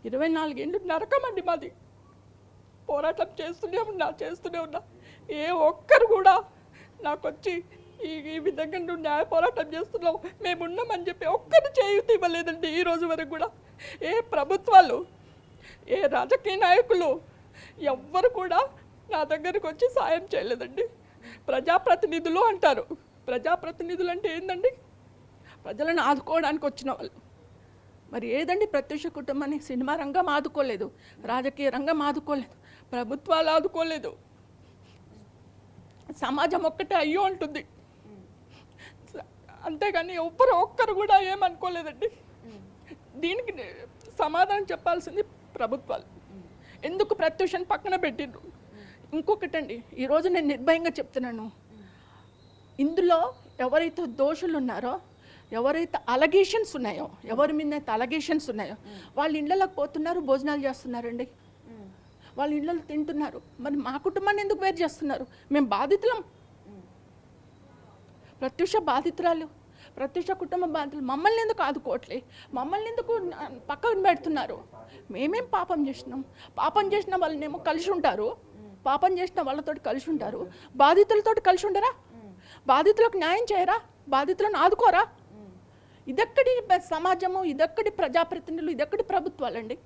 24 ఏళ్ళు నరకం అండి మాది. పోరాటం చేస్తూనే ఉన్నా. ఏ ఒక్కరు కూడా నాకు వచ్చి ఈ విధంగా నువ్వు న్యాయ పోరాటం చేస్తున్నావు, మేమున్నామని చెప్పి ఒక్కరు చేయూత ఇవ్వలేదండి ఈ రోజు వరకు కూడా. ఏ ప్రభుత్వాలు, ఏ రాజకీయ నాయకులు ఎవ్వరు కూడా నా దగ్గరకు వచ్చి సాయం చేయలేదండి. ప్రజాప్రతినిధులు అంటారు. ప్రజాప్రతినిధులు అంటే ఏందండి? ప్రజలను ఆదుకోవడానికి వచ్చిన వాళ్ళు. మరి ఏదండి ప్రత్యక్ష కుటుంబాన్ని? సినిమా రంగం ఆదుకోలేదు, రాజకీయ రంగం ఆదుకోలేదు, ప్రభుత్వాలు ఆదుకోలేదు, సమాజం ఒక్కటే అయ్యో అంటుంది. అంతేగాని ఒక్కరు కూడా ఏమనుకోలేదండి. దీనికి సమాధానం చెప్పాల్సింది ప్రభుత్వాలు. ఎందుకు ప్రత్యూషను పక్కన పెట్టిండ్రు? ఇంకొకటండి, ఈరోజు నేను నిర్భయంగా చెప్తున్నాను, ఇందులో ఎవరైతే దోషులు ఉన్నారో, ఎవరైతే అలగేషన్స్ ఉన్నాయో, ఎవరి మీద అయితే అలగేషన్స్ ఉన్నాయో వాళ్ళ ఇళ్ళలోకి పోతున్నారు, భోజనాలు చేస్తున్నారండి, వాళ్ళ ఇళ్ళలో తింటున్నారు. మరి మా కుటుంబాన్ని ఎందుకు వేరు చేస్తున్నారు? మేము బాధితులం, ప్రత్యూష బాధితురాలు, ప్రత్యూష కుటుంబ బాధితులు. మమ్మల్ని ఎందుకు ఆదుకోవట్లే? మమ్మల్ని ఎందుకు పక్కన పెడుతున్నారు? మేమేం పాపం చేసినాం? పాపం చేసిన వాళ్ళనేమో కలిసి ఉంటారు, పాపం చేసిన వాళ్ళతో కలిసి ఉంటారు, బాధితులతో కలిసి ఉండరా? బాధితులకు న్యాయం చేయరా? బాధితులను ఆదుకోరా? ఇదెక్కడి సమాజము, ఇదెక్కడి ప్రజాప్రతినిధులు, ఇదెక్కడి ప్రభుత్వాలండి?